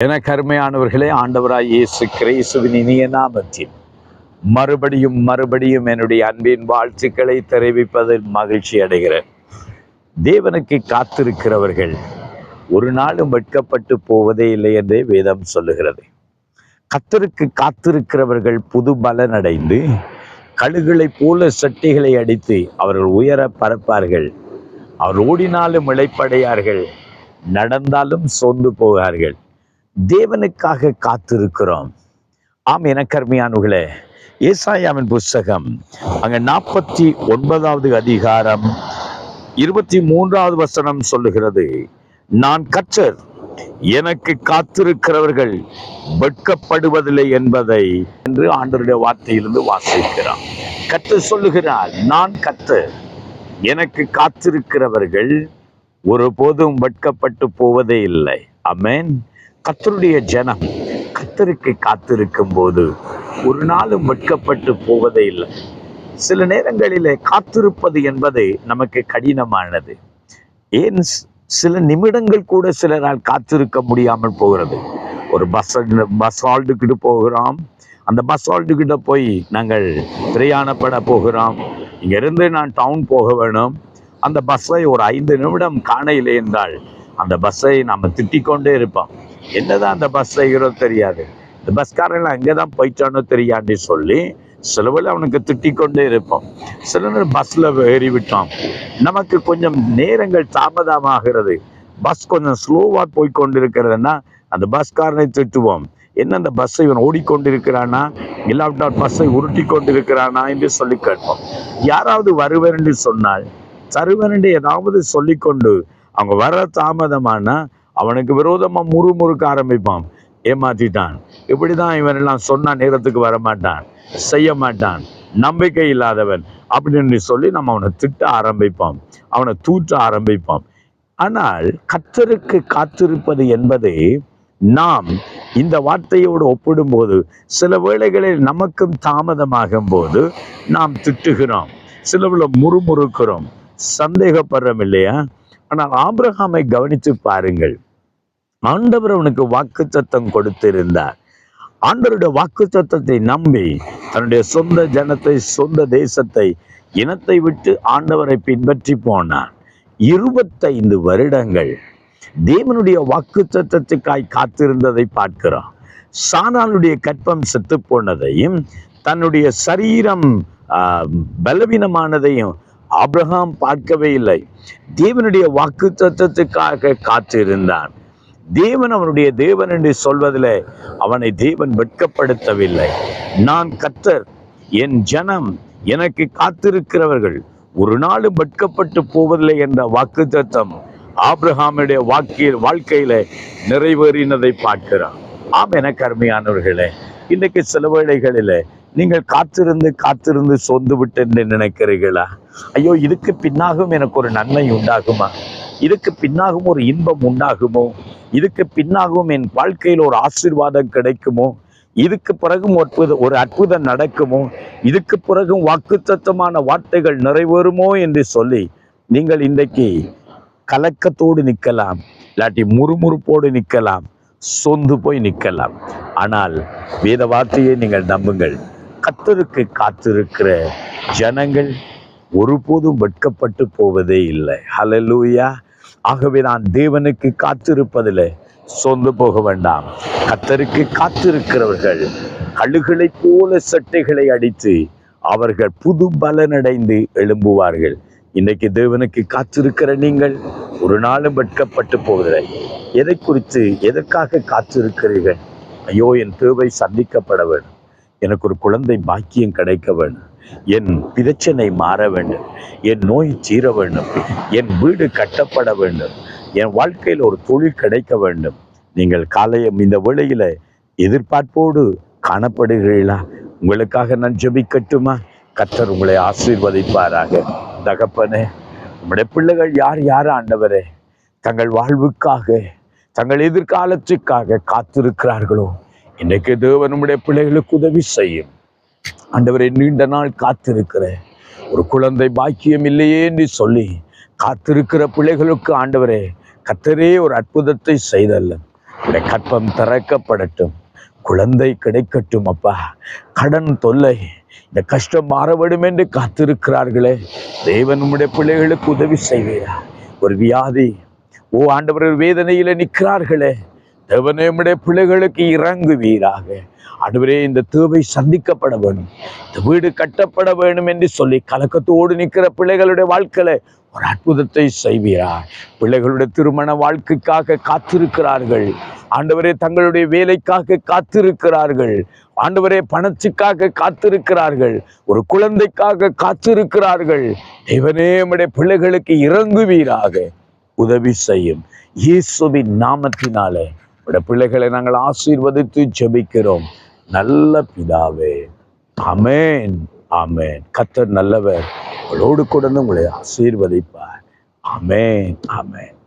எனக்கு அருமையானவர்களே, ஆண்டவராய் இயேசு கிறிஸ்துவின் இனிய நாமத்தில் மறுபடியும் என்னுடைய அன்பின் வாழ்த்துக்களை தெரிவிப்பதில் மகிழ்ச்சி அடைகிறேன். தேவனுக்கு காத்திருக்கிறவர்கள் ஒரு நாளும் வெட்கப்பட்டு போவதே இல்லை என்றே வேதம் சொல்லுகிறது. கர்த்தருக்கு காத்திருக்கிறவர்கள் புது பலன் அடைந்து கழுகுகளைப் போல சட்டிகளை அடித்து அவர்கள் உயர பறப்பார்கள். அவர் ஓடினாலும் இளைப்படையார்கள், நடந்தாலும் சோர்ந்து போவார்கள். தேவனுக்காக காத்திருக்கிறோம். ஆம், எனக்கு அருமையானவர்களே, ஏசாயாவின் புஸ்தகம் அங்க 49வது அதிகாரம் 23வது வசனம் சொல்லுகிறது, நான் கர்த்தர், எனக்கு காத்திருக்கிறவர்கள் வெட்கப்படுவதில்லை என்பதை என்று ஆண்டவருடைய வார்த்தையிலிருந்து வாசிக்கிறான். கர்த்தர் சொல்லுகிறார், நான் கர்த்தர், எனக்கு காத்திருக்கிறவர்கள் ஒருபோதும் வெட்கப்பட்டு போவதே இல்லை. ஆமென். கர்த்தருடைய ஜனம் கர்த்தருக்கு காத்திருக்கும் போது ஒரு நாளும் வெட்கப்பட்டு போவதே இல்லை. சில நேரங்களிலே காத்திருப்பது என்பது நமக்கு கடினமானது. ஏன் சில நிமிடங்கள் கூட சிலரால் காத்திருக்க முடியாமல் போகிறது. ஒரு பஸ் ஹால்ட்டுக்கிட்டு போகிறோம். அந்த பஸ் ஹால்ட்டுக்கிட்ட போய் நாங்கள் பிரயாணப்பட போகிறோம். இங்கிருந்து நான் டவுன் போக வேணும். அந்த பஸ்ஸை ஒரு 5 நிமிடம் காணையில்லை என்றால் அந்த பஸ்ஸை நாம் திட்டிக்கொண்டே இருப்போம். என்னதான் அந்த பஸ் செய்கிறோ தெரியாது, இந்த பஸ்காரன் அங்கே தான் போயிட்டானோ தெரியாதுன்னு சொல்லி சிலவில் அவனுக்கு திட்டிக்கொண்டே இருப்போம். சில நேரம் பஸ்ஸில் ஏறி விட்டோம், நமக்கு கொஞ்சம் நேரங்கள் தாமதமாகிறது, பஸ் கொஞ்சம் ஸ்லோவாக போய் கொண்டிருக்கிறதுனா அந்த பஸ்காரனை திட்டுவோம். என்ன அந்த பஸ்ஸை இவன் ஓடிக்கொண்டிருக்கிறானா, இல்லாவிட்டால் பஸ்ஸை உருட்டி கொண்டிருக்கிறானா என்று சொல்லி கேட்போம். யாராவது வருவர் என்று சொன்னால் தருவன் என்று ஏதாவது சொல்லிக்கொண்டு அவங்க வர தாமதமானா அவனுக்கு விரோதமா முறுமுறுக்க ஆரம்பிப்பான். ஏமாற்றிட்டான், இப்படிதான் இவன் எல்லாம் சொன்னா நேரத்துக்கு வரமாட்டான், செய்ய மாட்டான், நம்பிக்கை இல்லாதவன் அப்படின்னு சொல்லி நம்ம அவனை திட்ட ஆரம்பிப்போம், அவனை தூற்ற ஆரம்பிப்போம். ஆனால் கர்த்தருக்கு காத்திருப்பது என்பது நாம் இந்த வார்த்தையோடு ஒப்பிடும்போது சில வேளைகளில் நமக்கும் தாமதமாகும் போது நாம் திட்டுகிறோம், சிலவுல முறுமுறுக்கிறோம், சந்தேகப்படுறோம் இல்லையா? ஆனால் ஆபிரகாமை கவனித்து பாருங்கள். ஆண்டவர் அவனுக்கு வாக்குத்தத்தம் கொடுத்திருந்தார். ஆண்டவருடைய வாக்குத்தத்தத்தை நம்பி தன்னுடைய சொந்த ஜனத்தை, சொந்த தேசத்தை, இனத்தை விட்டு ஆண்டவரை பின்பற்றி போனான். 25 வருடங்கள் தேவனுடைய வாக்குத்தத்தத்துக்காய் காத்திருந்ததை பார்க்கிறோம். சாராளுடைய கற்பம் செத்து போனதையும் தன்னுடைய சரீரம் பலவீனமானதையும் ஆபிரகாம் பார்க்கவே இல்லை. தேவனுடைய வாக்குத்தத்தத்துக்காக காத்திருந்தான். தேவன் அவனுடைய தேவன் என்று சொல்வதில் அவனை தேவன் வெட்கப்படுத்தவில்லை. நான் கர்த்தர், என் ஜனம் எனக்கு காத்திருக்கிறவர்கள் ஒரு நாளும் வெட்கப்பட்டு போவதில்லை என்ற வாக்குத்தத்தம் ஆபிரகாமுடைய வாழ்க்கையில நிறைவேறினதை பார்க்கிறான். ஆம், எனக்கு அருமையானவர்களே, இன்றைக்கு சில வேளைகளில நீங்கள் காத்திருந்து சொந்து விட்டு என்று நினைக்கிறீர்களா? ஐயோ, இதுக்கு பின்னாகும் எனக்கு ஒரு நன்மை உண்டாகுமா? இதுக்கு பின்னாகும் ஒரு இன்பம் உண்டாகுமோ? இதுக்கு பின்னாகவும் என் வாழ்க்கையில் ஒரு ஆசீர்வாதம் கிடைக்குமோ? இதுக்கு பிறகும் ஒரு அற்புதம் நடக்குமோ? இதுக்கு பிறகும் வாக்குத்தத்தமான வார்த்தைகள் நிறைவேறுமோ என்று சொல்லி நீங்கள் இன்றைக்கு கலக்கத்தோடு நிற்கலாம், இல்லாட்டி முறுமுறுப்போடு நிற்கலாம், சொந்து போய் நிற்கலாம். ஆனால் வேத வார்த்தையை நீங்கள் நம்புங்கள். கர்த்தருக்கு காத்திருக்கிற ஜனங்கள் ஒருபோதும் வெட்கப்பட்டு போவதே இல்லை. ஹல்லேலூயா. ஆகவே நான் தேவனுக்கு காத்திருப்பதில் சொந்து போக வேண்டாம். கர்த்தருக்கு காத்திருக்கிறவர்கள் கழுகுகளைப் போல சட்டைகளை அடித்து அவர்கள் புது பலனடைந்து எழும்புவார்கள். இன்னைக்கு தேவனுக்கு காத்திருக்கிற நீங்கள் ஒரு நாளும் வெட்கப்பட்டு போவதில்லை. எதை குறித்து, எதற்காக காத்திருக்கிறீர்கள்? ஐயோ, என் தேவை சந்திக்கப்பட வேண்டும், எனக்கு ஒரு குழந்தை பாக்கியம் கிடைக்க வேண்டும், என் பிரச்சனை மாற வேண்டும், என் நோய் தீர வேண்டும், என் வீடு கட்டப்பட வேண்டும், என் வாழ்க்கையில் ஒரு தொழில் கிடைக்க வேண்டும். நீங்கள் காலையும் இந்த வேளையில எதிர்பார்ப்போடு காணப்படுகிறீர்களா? உங்களுக்காக நான் ஜெபிக்கட்டுமா? கர்த்தர் உங்களை ஆசீர்வதிப்பாராக. தகப்பனே, உம்முடைய பிள்ளைகள் யார் யார் ஆண்டவரே தங்கள் வாழ்வுக்காக, தங்கள் எதிர்காலத்துக்காக காத்திருக்கிறார்களோ, இன்றைக்கு தேவன் உம்முடைய பிள்ளைகளுக்கு உதவி செய்யும். ஆண்டவரே, நீண்ட நாள் காத்திருக்கிற ஒரு குழந்தை பாக்கியம் இல்லையே என்று சொல்லி காத்திருக்கிற பிள்ளைகளுக்கு ஆண்டவரே கர்த்தரே ஒரு அற்புதத்தை செய்தல்ல. உடைய கற்பம் திறக்கப்படட்டும், குழந்தை கிடைக்கட்டும் அப்பா. கடன் தொல்லை, இந்த கஷ்டம் மாற வேண்டும் என்று காத்திருக்கிறார்களே, தேவன் உம்முடைய பிள்ளைகளுக்கு உதவி செய்வீரா. ஒரு வியாதி, ஓ ஆண்டவர், வேதனையில நிற்கிறார்களே, தேவனே உம்முடைய பிள்ளைகளுக்கு இறங்குவீராக. ஆண்டவரே, இந்த தேவை சந்திக்கப்பட வேண்டும், இந்த வீடு கட்டப்பட வேண்டும் என்று சொல்லி கலக்கத்தோடு நிற்கிற பிள்ளைகளுடைய வாழ்க்கையில ஒரு அற்புதத்தை செய்வீரார். பிள்ளைகளுடைய திருமண வாழ்க்கைக்காக காத்திருக்கிறார்கள் ஆண்டவரே, தங்களுடைய வேலைக்காக காத்திருக்கிறார்கள் ஆண்டவரே, பணத்துக்காக காத்திருக்கிறார்கள், ஒரு குழந்தைக்காக காத்திருக்கிறார்கள். தேவனே, உம்முடைய பிள்ளைகளுக்கு இறங்குவீராக, உதவி செய்யும். இயேசுவின் நாமத்தினாலே உடைய பிள்ளைகளை நாங்கள் ஆசீர்வதித்து ஜெபிக்கிறோம் நல்ல பிதாவே. ஆமென், ஆமென். கர்த்தர் நல்லவர், உங்களோடு கூட உங்களை ஆசீர்வதிப்பார். ஆமென், ஆமென்.